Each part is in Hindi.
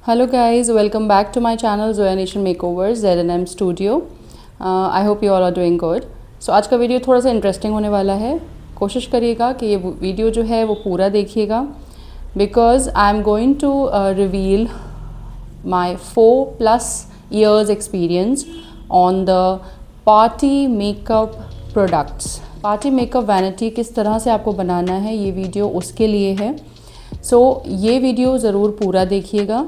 Hello guys, welcome back to my channel Zoya Nation Makeovers Z&M Studio. I hope you all are doing good. So आज का वीडियो थोड़ा सा इंटरेस्टिंग होने वाला है. कोशिश करिएगा कि ये वीडियो जो है वो पूरा देखिएगा because I am going to reveal my 4+ years experience on the party makeup products. Party makeup vanity किस तरह से आपको बनाना है, ये वीडियो उसके लिए है. ये वीडियो ज़रूर पूरा देखिएगा.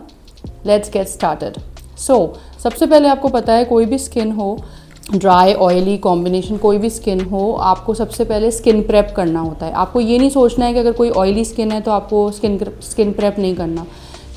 Let's get started. सबसे पहले आपको पता है कोई भी स्किन हो, ड्राई ऑयली कॉम्बिनेशन कोई भी स्किन हो, आपको सबसे पहले स्किन प्रेप करना होता है. आपको ये नहीं सोचना है कि अगर कोई ऑयली स्किन है तो आपको स्किन प्रेप नहीं करना.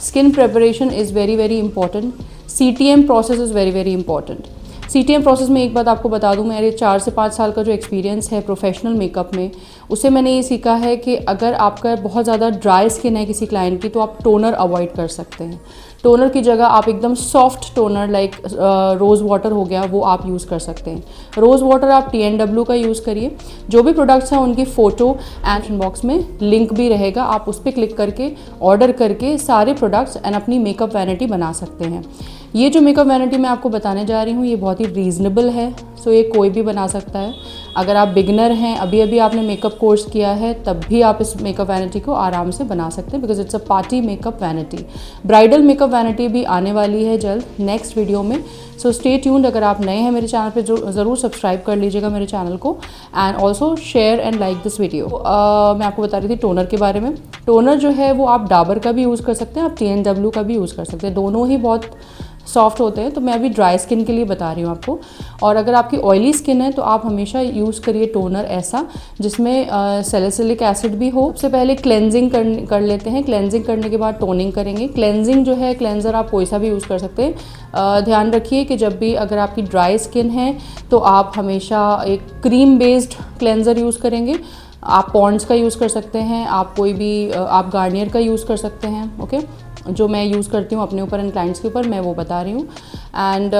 Skin preparation is very very important. CTM process is very very important. CTM process में एक बात आपको बता दूं, मेरे 4 से 5 साल का जो एक्सपीरियंस है प्रोफेशनल मेकअप में, उससे मैंने ये सीखा है कि अगर आपका बहुत ज़्यादा ड्राई स्किन है किसी क्लाइंट की तो आप टोनर अवॉइड कर सकते हैं. टोनर की जगह आप एकदम soft toner like rose water हो गया वो आप यूज़ कर सकते हैं. रोज़ वाटर आप TNW का यूज़ करिए. जो भी प्रोडक्ट्स हैं उनकी फ़ोटो एंड बॉक्स में लिंक भी रहेगा, आप उस पर क्लिक करके ऑर्डर करके सारे प्रोडक्ट्स एंड अपनी मेकअप वैनिटी बना सकते हैं. ये जो मेकअप वैनिटी मैं आपको बताने जा रही हूँ ये बहुत ही रीज़नेबल है. ये कोई भी बना सकता है. अगर आप बिगनर हैं, अभी अभी आपने मेकअप कोर्स किया है, तब भी आप इस मेकअप वैनिटी को आराम से बना सकते हैं because it's a party makeup vanity. Bridal makeup vanity भी आने वाली है जल्द नेक्स्ट वीडियो में. Stay tuned. अगर आप नए हैं मेरे चैनल पे ज़रूर सब्सक्राइब कर लीजिएगा मेरे चैनल को and also share and like this video. मैं आपको बता रही थी टोनर के बारे में. टोनर जो है वो आप डाबर का भी यूज़ कर सकते हैं, आप TNW का भी यूज़ कर सकते हैं. दोनों ही बहुत सॉफ्ट होते हैं. तो मैं अभी ड्राई स्किन के लिए बता रही हूँ आपको. और अगर आपकी ऑयली स्किन है तो आप हमेशा यूज़ करिए टोनर ऐसा जिसमें सैलिसिलिक एसिड भी हो. सबसे पहले क्लेंजिंग कर लेते हैं. क्लेंजिंग करने के बाद टोनिंग करेंगे. क्लेंजिंग जो है, क्लेंजर आप कोई सा भी यूज़ कर सकते हैं. ध्यान रखिए कि जब भी अगर आपकी ड्राई स्किन है तो आप हमेशा एक क्रीम बेस्ड क्लेंजर यूज़ करेंगे. आप पॉन्ड्स का यूज़ कर सकते हैं, आप कोई भी आप गार्नियर का यूज़ कर सकते हैं. ओके, जो मैं यूज़ करती हूँ अपने ऊपर एंड क्लाइंट्स के ऊपर मैं वो बता रही हूँ. एंड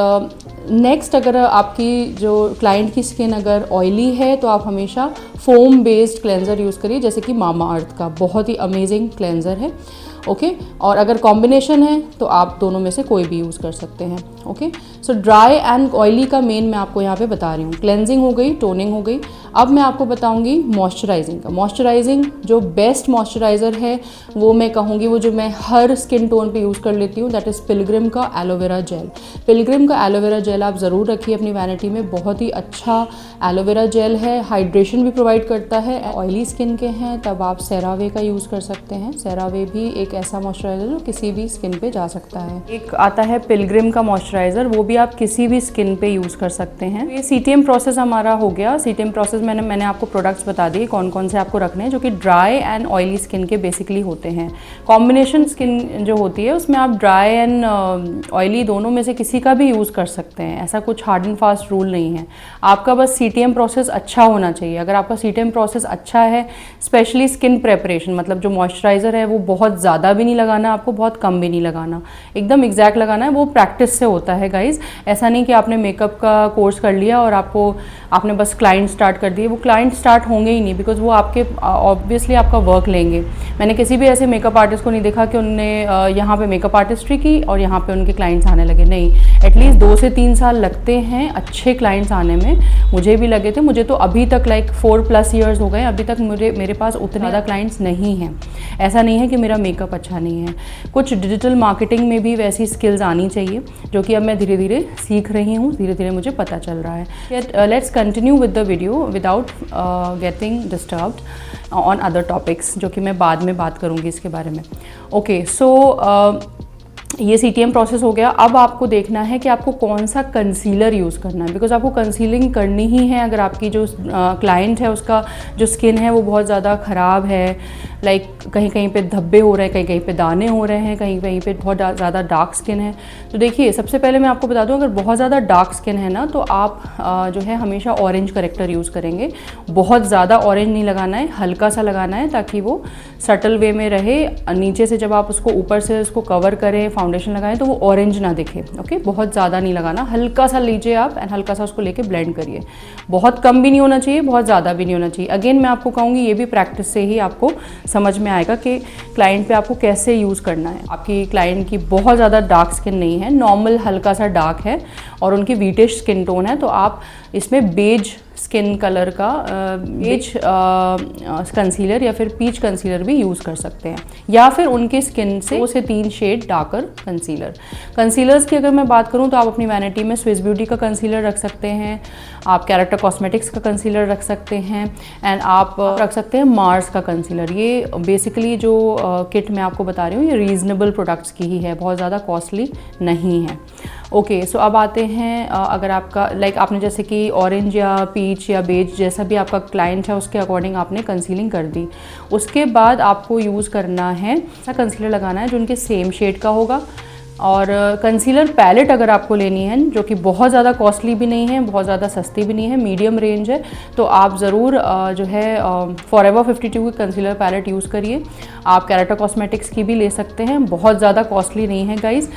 नेक्स्ट, अगर आपकी जो क्लाइंट की स्किन अगर ऑयली है तो आप हमेशा फोम बेस्ड क्लेंजर यूज़ करिए, जैसे कि मामा अर्थ का बहुत ही अमेजिंग क्लेंजर है. ओके, और अगर कॉम्बिनेशन है तो आप दोनों में से कोई भी यूज़ कर सकते हैं. ओके, ड्राई एंड ऑयली का मेन मैं आपको यहाँ पे बता रही हूँ. क्लेंजिंग हो गई, टोनिंग हो गई. अब मैं आपको बताऊँगी मॉइस्चराइजिंग का. मॉइस्चराइजिंग जो बेस्ट मॉइस्चराइज़र है वो मैं कहूँगी, वो जो मैं हर स्किन टोन पे यूज़ कर लेती हूँ, दैट इज़ पिलग्रिम का एलोवेरा जेल. पिलग्रिम का एलोवेरा जेल आप ज़रूर रखिए अपनी वैनिटी में. बहुत ही अच्छा एलोवेरा जेल है, हाइड्रेशन भी प्रोवाइड करता है. ऑयली स्किन के हैं तब आप सेरावे का यूज़ कर सकते हैं. सेरावे भी एक ऐसा मॉइस्चराइज़र जो किसी भी स्किन पे जा सकता है. एक आता है पिलग्रिम का मॉइस्चराइज़र, वो भी आप किसी भी स्किन पे यूज़ कर सकते हैं. ये CTM प्रोसेस हमारा हो गया. CTM प्रोसेस मैंने आपको प्रोडक्ट्स बता दिए कौन कौन से आपको रखने हैं जो कि ड्राई एंड ऑयली स्किन के बेसिकली होते हैं. कॉम्बिनेशन स्किन जो होती है उसमें आप ड्राई एंड ऑयली दोनों में से किसी का भी यूज़ कर सकते हैं. ऐसा कुछ हार्ड एंड फास्ट रूल नहीं है. आपका बस CTM प्रोसेस अच्छा होना चाहिए. अगर आपका CTM प्रोसेस अच्छा है, स्पेशली स्किन प्रेपरेशन, मतलब जो मॉइस्चराइज़र है वो बहुत ज़्यादा भी नहीं लगाना आपको, बहुत कम भी नहीं लगाना, एकदम एग्जैक्ट लगाना है. वो प्रैक्टिस से होता है गाइज. ऐसा नहीं कि आपने मेकअप का कोर्स कर लिया और आपने बस क्लाइंट स्टार्ट कर दिए. वो क्लाइंट स्टार्ट होंगे ही नहीं बिकॉज वो आपके ऑब्वियसली आपका वर्क लेंगे. मैंने किसी भी ऐसे मेकअप आर्टिस्ट को नहीं देखा कि उन्होंने यहाँ पे मेकअप आर्टिस्ट्री की और यहाँ पे उनके क्लाइंट्स आने लगे. नहीं, एटलीस्ट 2 से 3 साल लगते हैं अच्छे क्लाइंट्स आने में. मुझे भी लगे थे. मुझे तो अभी तक लाइक 4+ ईयर्स हो गए, अभी तक मेरे पास उतने ज़्यादा क्लाइंट्स नहीं हैं. ऐसा नहीं है कि मेरा मेकअप अच्छा नहीं है. कुछ डिजिटल मार्केटिंग में भी वैसी स्किल्स आनी चाहिए जो कि अब मैं धीरे धीरे सीख रही हूँ. धीरे धीरे मुझे पता चल रहा है. Let's continue with the video without getting disturbed on other topics, जो कि मैं बाद में बात करूँगी इसके बारे में. ओके, ये CTM प्रोसेस हो गया. अब आपको देखना है कि आपको कौन सा कंसीलर यूज़ करना है बिकॉज आपको कंसीलिंग करनी ही है. अगर आपकी जो क्लाइंट है उसका जो स्किन है वो बहुत ज़्यादा ख़राब है, लाइक कहीं कहीं पे धब्बे हो रहे हैं, कहीं कहीं पे दाने हो रहे हैं, कहीं कहीं पे बहुत ज़्यादा डार्क स्किन है. तो देखिए, सबसे पहले मैं आपको बता दूं, अगर बहुत ज़्यादा डार्क स्किन है ना तो आप जो है हमेशा ऑरेंज करेक्टर यूज़ करेंगे. बहुत ज़्यादा ऑरेंज नहीं लगाना है, हल्का सा लगाना है ताकि वो सटल वे में रहे. नीचे से जब आप उसको ऊपर से उसको कवर करें फाउंडेशन लगाएं तो वो ऑरेंज ना दिखे। ओके, बहुत ज़्यादा नहीं लगाना, हल्का सा लीजिए आप एंड हल्का सा उसको लेके ब्लेंड करिए। बहुत कम भी नहीं होना चाहिए, बहुत ज़्यादा भी नहीं होना चाहिए। अगेन मैं आपको कहूँगी ये भी प्रैक्टिस से ही आपको समझ में आएगा कि क्लाइंट पे आपको कैसे यूज़ करना है। आपकी क्लाइंट की बहुत ज़्यादा डार्क स्किन नहीं है, नॉर्मल हल्का सा डार्क है और उनकी वीटिश स्किन टोन है, तो आप इसमें बेज स्किन कलर का बेज कंसीलर या फिर पीच कंसीलर भी यूज़ कर सकते हैं, या फिर उनके स्किन से 2 से 3 शेड डार्कर कंसीलर। कंसीलर्स की अगर मैं बात करूं तो आप अपनी वैनिटी में स्विस ब्यूटी का कंसीलर रख सकते हैं, आप कैरेक्टर कॉस्मेटिक्स का कंसीलर रख सकते हैं एंड आप रख सकते हैं मार्स का कंसीलर। ये बेसिकली जो किट मैं आपको बता रही हूँ ये रीज़नेबल प्रोडक्ट्स की ही है, बहुत ज़्यादा कॉस्टली नहीं है। ओके, सो अब आते हैं अगर आपका लाइक आपने जैसे कि ऑरेंज या पीच या बेज जैसा भी आपका क्लाइंट है उसके अकॉर्डिंग आपने कंसीलिंग कर दी। उसके बाद आपको यूज़ करना है ऐसा कंसीलर लगाना है जो उनके सेम शेड का होगा। और कंसीलर पैलेट अगर आपको लेनी है जो कि बहुत ज़्यादा कॉस्टली भी नहीं है, बहुत ज़्यादा सस्ती भी नहीं है, मीडियम रेंज है, तो आप ज़रूर जो है फॉरएवर 52 की कंसीलर पैलेट यूज़ करिए। आप कैरेक्टर कॉस्मेटिक्स की भी ले सकते हैं, बहुत ज़्यादा कॉस्टली नहीं है गाइज़,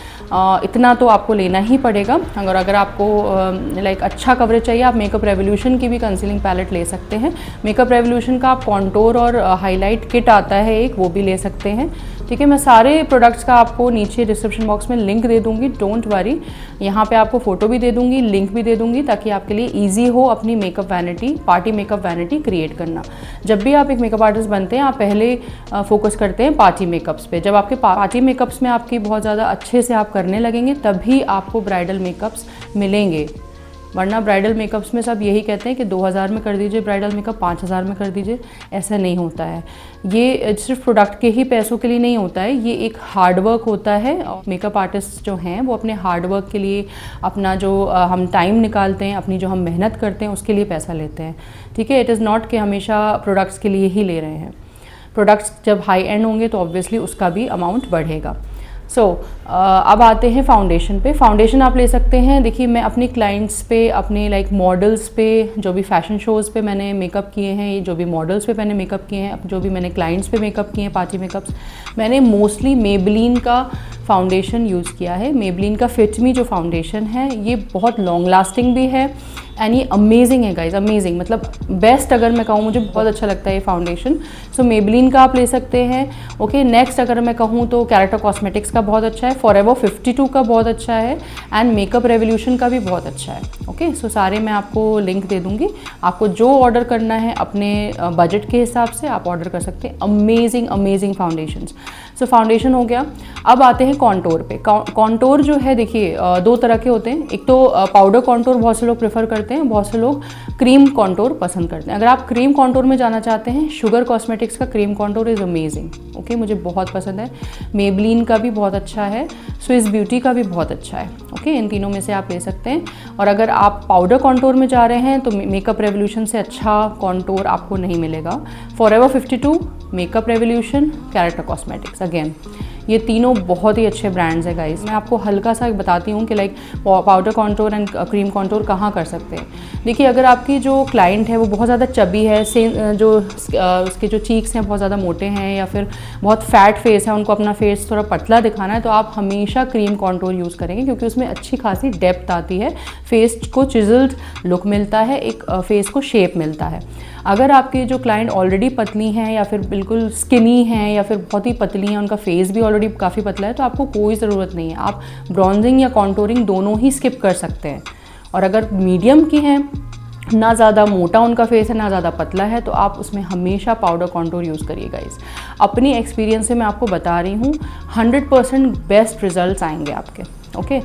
इतना तो आपको लेना ही पड़ेगा। अगर आपको लाइक अच्छा कवरेज चाहिए आप मेकअप रेवोल्यूशन की भी कंसीलिंग पैलेट ले सकते हैं। मेकअप रेवोल्यूशन का आप कॉन्टोर और हाईलाइट किट आता है एक, वो भी ले सकते हैं। ठीक है, मैं सारे प्रोडक्ट्स का आपको नीचे डिस्क्रिप्शन बॉक्स में लिंक दे दूंगी, डोंट वरी। यहाँ पे आपको फ़ोटो भी दे दूंगी, लिंक भी दे दूंगी, ताकि आपके लिए इजी हो अपनी makeup vanity, party makeup vanity create करना। जब भी आप एक मेकअप आर्टिस्ट बनते हैं आप पहले फोकस करते हैं पार्टी मेकअप्स पे। जब आपके पार्टी मेकअप्स में आपकी बहुत ज़्यादा अच्छे से आप करने लगेंगे तभी आपको ब्राइडल मेकअप्स मिलेंगे, वरना ब्राइडल मेकअप्स में सब यही कहते हैं कि 2000 में कर दीजिए ब्राइडल मेकअप, 5000 में कर दीजिए। ऐसा नहीं होता है, ये सिर्फ प्रोडक्ट के ही पैसों के लिए नहीं होता है, ये एक हार्ड वर्क होता है। मेकअप आर्टिस्ट जो हैं वो अपने हार्ड वर्क के लिए, अपना जो हम टाइम निकालते हैं, अपनी जो हम मेहनत करते हैं उसके लिए पैसा लेते हैं। ठीक है, इट इज़ नॉट कि हमेशा प्रोडक्ट्स के लिए ही ले रहे हैं। प्रोडक्ट्स जब हाई एंड होंगे तो ऑब्वियसली उसका भी अमाउंट बढ़ेगा। सो अब आते हैं फाउंडेशन पे। फाउंडेशन आप ले सकते हैं, देखिए मैं अपनी क्लाइंट्स पे, अपने लाइक मॉडल्स पे, जो भी फैशन शोज़ पे मैंने मेकअप किए हैं, जो भी मॉडल्स पे मैंने मेकअप किए हैं, जो भी मैंने क्लाइंट्स पे मेकअप किए हैं पार्टी मेकअप्स, मैंने मोस्टली मेबलिन का फाउंडेशन यूज़ किया है। मेबलिन का फिट मी जो फाउंडेशन है ये बहुत लॉन्ग लास्टिंग भी है एंड ये अमेजिंग है गाइज, अमेजिंग, मतलब बेस्ट अगर मैं कहूँ, मुझे बहुत अच्छा लगता है ये फाउंडेशन। सो मेबलिन का आप ले सकते हैं। ओके, नेक्स्ट अगर मैं कहूँ तो कैरेक्टर कॉस्मेटिक्स का बहुत अच्छा है, फॉरएवर 52 का बहुत अच्छा है एंड मेकअप रेवोल्यूशन का भी बहुत अच्छा है। ओके, सो सारे मैं आपको लिंक दे दूँगी, आपको जो ऑर्डर करना है अपने बजट के हिसाब से आप ऑर्डर कर सकते हैं। Amazing amazing foundations. So foundation हो गया। अब आते हैं कॉन्टोर पे। कॉन्टोर जो है देखिए 2 तरह के होते हैं, एक तो पाउडर कॉन्टोर बहुत से लोग प्रेफर करते हैं, बहुत से लोग क्रीम कॉन्टोर पसंद करते हैं। अगर आप क्रीम कॉन्टोर में जाना चाहते हैं, शुगर कॉस्मेटिक्स का cream contour is amazing. Okay, मुझे बहुत पसंद है। मेबलिन का भी बहुत अच्छा है, स्विस ब्यूटी का भी बहुत अच्छा है। ओके, इन तीनों में से आप ले सकते हैं। और अगर आप पाउडर कॉन्टोर में जा रहे हैं तो मेकअप रेवोल्यूशन से अच्छा कॉन्टोर आपको नहीं मिलेगा। Forever 52, makeup revolution, character cosmetics, again ये तीनों बहुत ही अच्छे ब्रांड्स हैं गाइस। मैं आपको हल्का सा बताती हूँ कि like powder contour and cream contour कहाँ कर सकते हैं। देखिए, अगर आपकी जो क्लाइंट है वो बहुत ज़्यादा चबी है, जो उसके जो चीक्स हैं बहुत ज़्यादा मोटे हैं, या फिर बहुत फैट फेस है, उनको अपना फेस थोड़ा पतला दिखाना है, तो आप हमेशा क्रीम कॉन्टोर यूज़ करेंगे, क्योंकि उसमें अच्छी खासी डेप्थ आती है, फेस को चिजल्ड लुक मिलता है, एक फेस को शेप मिलता है। अगर आपकी जो क्लाइंट ऑलरेडी पतली हैं या फिर बिल्कुल स्किनी हैं या फिर बहुत ही पतली हैं, उनका फेस भी ऑलरेडी काफ़ी पतला है, तो आपको कोई ज़रूरत नहीं है, आप ब्रॉन्जिंग या कॉन्टोरिंग दोनों ही स्किप कर सकते हैं। और अगर मीडियम की हैं, ना ज़्यादा मोटा उनका फेस है ना ज़्यादा पतला है, तो आप उसमें हमेशा पाउडर कॉन्टोर यूज़ करिए गाइस। अपनी एक्सपीरियंस से मैं आपको बता रही हूँ, 100% बेस्ट रिजल्ट्स आएंगे आपके। ओके,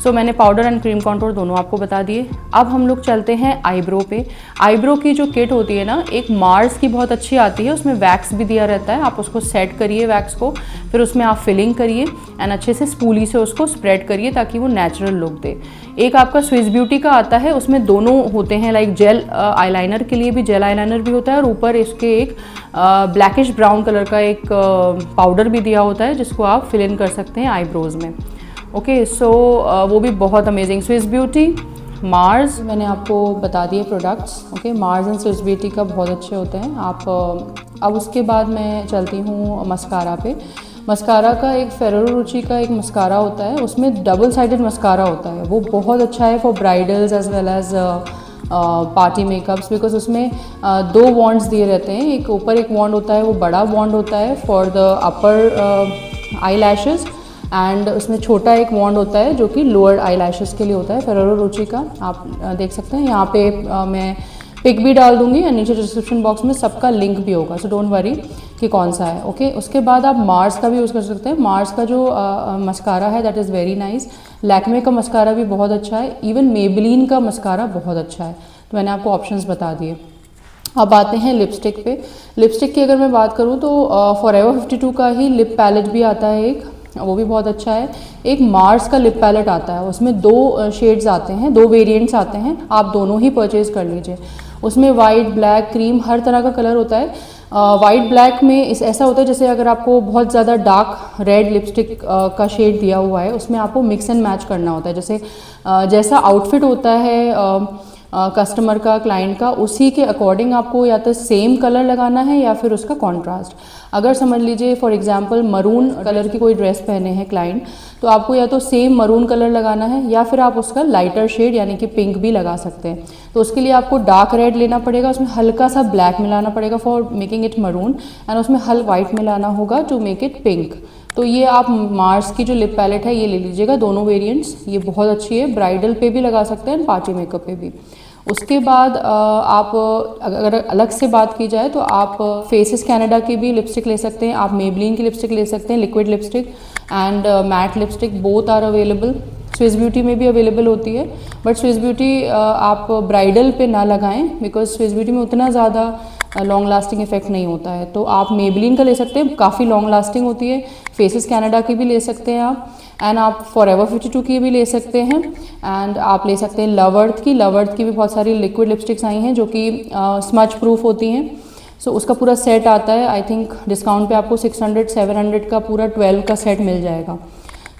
सो मैंने पाउडर एंड क्रीम कॉन्टोर दोनों आपको बता दिए। अब हम लोग चलते हैं आईब्रो पे। आईब्रो की जो किट होती है ना, एक मार्स की बहुत अच्छी आती है, उसमें वैक्स भी दिया रहता है। आप उसको सेट करिए वैक्स को, फिर उसमें आप फिलिंग करिए एंड अच्छे से स्पूली से उसको स्प्रेड करिए ताकि वो नेचुरल लुक दे। एक आपका स्विस ब्यूटी का आता है, उसमें दोनों होते हैं, लाइक जेल आईलाइनर के लिए भी जेल आईलाइनर भी होता है, और ऊपर इसके एक ब्लैकिश ब्राउन कलर का एक पाउडर भी दिया होता है जिसको आप फिल इन कर सकते हैं आईब्रोज़ में। ओके, सो वो भी बहुत अमेजिंग। स्विस ब्यूटी, मार्स, मैंने आपको बता दिए products. Okay, Mars and Swiss beauty का बहुत अच्छे होते हैं। आप अब उसके बाद मैं चलती हूँ मस्कारा पे। मस्कारा का एक फेरेरो रोची का एक मस्कारा होता है, उसमें डबल साइडेड मस्कारा होता है, वो बहुत अच्छा है for bridals as well as party makeups, because उसमें दो वॉन्ड्स दिए रहते हैं, एक ऊपर एक वॉन्ड होता है, वो बड़ा वॉन्ड होता है for the upper I lashes, and उसमें छोटा एक वॉन्ड होता है जो कि लोअर आई लैशेज़ के लिए होता है, फेरेरो रोची का। आप देख सकते हैं यहाँ पे मैं पिक भी डाल दूंगी और नीचे डिस्क्रिप्शन बॉक्स में सबका लिंक भी होगा, सो डोंट वरी कि कौन सा है। ओके, उसके बाद आप मार्स का भी यूज़ कर सकते हैं। मार्स का जो मस्कारा है that is very nice. Lakme का मस्कारा भी बहुत अच्छा है, इवन मेबलिन का मस्कारा बहुत अच्छा है। तो मैंने आपको ऑप्शंस बता दिए। अब आते हैं लिपस्टिक पे। लिपस्टिक की अगर मैं बात करूँ तो फॉरएवर 52 का ही लिप पैलेट भी आता है एक, वो भी बहुत अच्छा है। एक मार्स का लिप पैलेट आता है, उसमें दो शेड्स आते हैं, दो वेरिएंट्स आते हैं, आप दोनों ही परचेज़ कर लीजिए। उसमें वाइट, ब्लैक, क्रीम हर तरह का कलर होता है। वाइट ब्लैक में ऐसा होता है जैसे अगर आपको बहुत ज़्यादा डार्क रेड लिपस्टिक का शेड दिया हुआ है, उसमें आपको मिक्स एंड मैच करना होता है। जैसे जैसा आउटफिट होता है कस्टमर का, क्लाइंट का, उसी के अकॉर्डिंग आपको या तो सेम कलर लगाना है या फिर उसका कॉन्ट्रास्ट। अगर समझ लीजिए फॉर एग्जांपल मरून कलर की कोई ड्रेस पहने हैं क्लाइंट, तो आपको या तो सेम मरून कलर लगाना है या फिर आप उसका लाइटर शेड यानी कि पिंक भी लगा सकते हैं। तो उसके लिए आपको डार्क रेड लेना पड़ेगा, उसमें हल्का सा ब्लैक मिलाना पड़ेगा for making it maroon, and उसमें हल्का वाइट मिलाना होगा टू मेक इट पिंक। तो ये आप मार्स की जो लिप पैलेट है ये ले लीजिएगा, दोनों वेरिएंट्स, ये बहुत अच्छी है, ब्राइडल पे भी लगा सकते हैं, पार्टी मेकअप पे भी। उसके बाद आप अगर अलग से बात की जाए तो आप फेसेस कनाडा की भी लिपस्टिक ले सकते हैं, आप मेबलिन की लिपस्टिक ले सकते हैं, liquid lipstick and matte lipstick, both are available. Swiss beauty में भी अवेलेबल होती है, बट स्विस ब्यूटी आप ब्राइडल पे ना लगाएं, बिकॉज स्विस ब्यूटी में उतना ज़्यादा लॉन्ग लास्टिंग इफेक्ट नहीं होता है। तो आप मेबलिन का ले सकते हैं, काफ़ी लॉन्ग लास्टिंग होती है। फेसेस कनाडा की भी ले सकते हैं आप, एंड आप फॉरएवर 52 की भी ले सकते हैं, एंड आप ले सकते हैं लवर्थ की भी बहुत सारी लिक्विड लिपस्टिक्स आई हैं जो कि स्मच प्रूफ होती हैं। सो उसका पूरा सेट आता है, आई थिंक डिस्काउंट पे आपको 600-700 का पूरा 12 का सेट मिल जाएगा।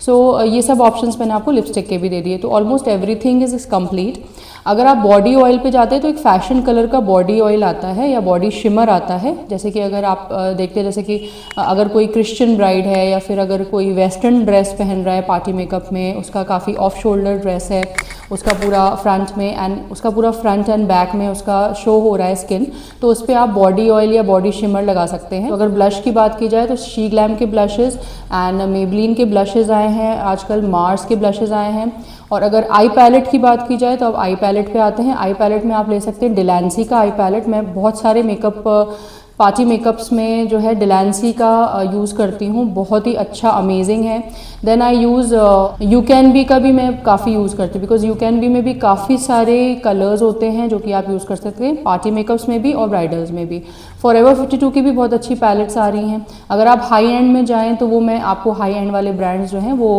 सो ये सब ऑप्शंस मैंने आपको लिपस्टिक के भी दे दिए, तो ऑलमोस्ट एवरीथिंग इज कंप्लीट। अगर आप बॉडी ऑयल पे जाते हैं तो एक फैशन कलर का बॉडी ऑयल आता है या बॉडी शिमर आता है, जैसे कि अगर आप देखते हैं जैसे कि अगर कोई क्रिश्चियन ब्राइड है या फिर अगर कोई वेस्टर्न ड्रेस पहन रहा है पार्टी मेकअप में, उसका काफ़ी ऑफ शोल्डर ड्रेस है, उसका पूरा फ्रंट में एंड उसका पूरा फ्रंट एंड बैक में उसका शो हो रहा है स्किन, तो उस पर आप बॉडी ऑयल या बॉडी शिमर लगा सकते हैं। तो अगर ब्लश की बात की जाए तो शी ग्लैम के ब्लशेज़ एंड मेबलिन के ब्लशेज़ आए हैं आजकल, मार्स के ब्लशेज़ आए हैं। और अगर आई पैलेट की बात की जाए तो अब आई पैलेट पे आते हैं। आई पैलेट में आप ले सकते हैं डिलैंसी का आई पैलेट। मैं बहुत सारे मेकअप पार्टी मेकअप्स में जो है डिलैंसी का यूज़ करती हूँ, बहुत ही अच्छा अमेजिंग है। Then I use you can be का भी मैं काफ़ी यूज़ करती हूँ, बिकॉज यू कैन बी में भी काफ़ी सारे कलर्स होते हैं जो कि आप यूज़ कर सकते हैं पार्टी मेकअप्स में भी और ब्राइडल्स में भी। फॉरएवर 52 की भी बहुत अच्छी पैलेट्स आ रही हैं। अगर आप हाई एंड में जाएँ तो वो मैं आपको हाई एंड वाले ब्रांड्स जो हैं वो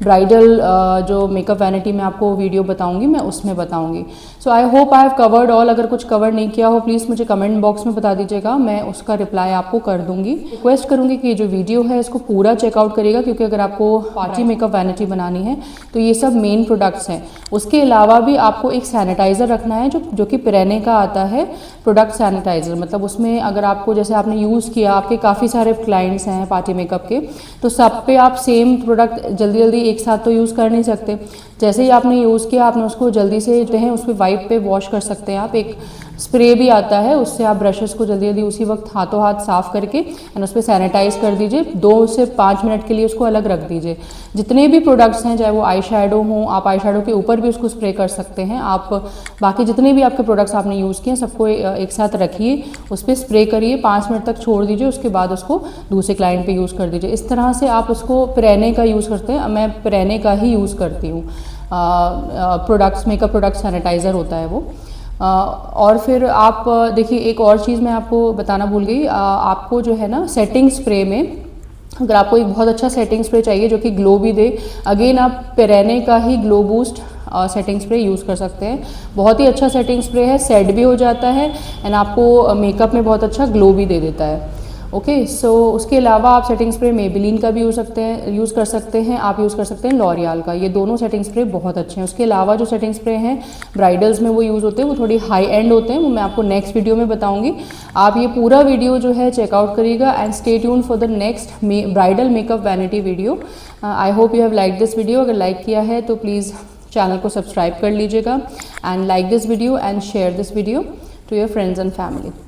ब्राइडल जो मेकअप वैनिटी में आपको वीडियो बताऊँगी, मैं उसमें बताऊँगी। So I hope I have covered all. अगर कुछ कवर नहीं किया हो प्लीज़ मुझे कमेंट बॉक्स में बता दीजिएगा, मैं उसका रिप्लाई आपको कर दूंगी। रिक्वेस्ट करूंगी कि ये जो वीडियो है इसको पूरा चेकआउट करिएगा, क्योंकि अगर आपको पार्टी मेकअप वैनिटी बनानी है तो ये सब मेन प्रोडक्ट्स हैं। उसके अलावा भी आपको एक सैनिटाइज़र रखना है जो कि पिरेने का आता है, प्रोडक्ट सैनिटाइज़र। मतलब उसमें अगर आपको जैसे आपने यूज़ किया, आपके काफ़ी सारे क्लाइंट्स हैं पार्टी मेकअप के, तो सब पे आप सेम प्रोडक्ट जल्दी जल्दी एक साथ तो यूज़ कर नहीं सकते। जैसे ही आपने यूज़ किया आपने उसको जल्दी से जो है उस पर वाइप पे वॉश कर सकते हैं आप। एक स्प्रे भी आता है, उससे आप ब्रशेस को जल्दी जल्दी उसी वक्त हाथों हाथ साफ़ करके एंड उस पर सैनिटाइज़ कर दीजिए। 2 से 5 मिनट के लिए उसको अलग रख दीजिए। जितने भी प्रोडक्ट्स हैं, चाहे वो आई शेडो हों, आप आई शेडो के ऊपर भी उसको स्प्रे कर सकते हैं। आप बाकी जितने भी आपके प्रोडक्ट्स आपने यूज़ किए सबको एक साथ रखिए, उस पर स्प्रे करिए, 5 मिनट तक छोड़ दीजिए, उसके बाद उसको दूसरे क्लाइंट पे यूज़ कर दीजिए। इस तरह से आप उसको पिरेने का यूज़ करते हैं, मैं पिरेने का ही यूज़ करती हूँ। प्रोडक्ट्स, मेकअप प्रोडक्ट सैनिटाइज़र होता है वो। और फिर आप देखिए एक और चीज़ मैं आपको बताना भूल गई, आपको जो है ना सेटिंग स्प्रे में, अगर आपको एक बहुत अच्छा सेटिंग स्प्रे चाहिए जो कि ग्लो भी दे, अगेन आप पिरेने का ही glow boost setting spray use कर सकते हैं। बहुत ही अच्छा सेटिंग स्प्रे है, सेट भी हो जाता है एंड आपको मेकअप में बहुत अच्छा ग्लो भी दे देता है। ओके सो उसके अलावा आप सेटिंग स्प्रे मेबेलिन का भी यूज़ कर सकते हैं, आप यूज़ कर सकते हैं लॉरियल का। ये दोनों सेटिंग स्प्रे बहुत अच्छे हैं। उसके अलावा जो सेटिंग स्प्रे हैं ब्राइडल्स में वो यूज़ होते हैं, वो थोड़ी हाई एंड होते हैं, वो मैं आपको नेक्स्ट वीडियो में बताऊंगी। आप ये पूरा वीडियो जो है चेकआउट करिएगा and stay tune for the next bridal makeup vanity video. I hope you have like this video. अगर लाइक किया है तो प्लीज़ चैनल को सब्सक्राइब कर लीजिएगा and like this video and share this video to your friends and family.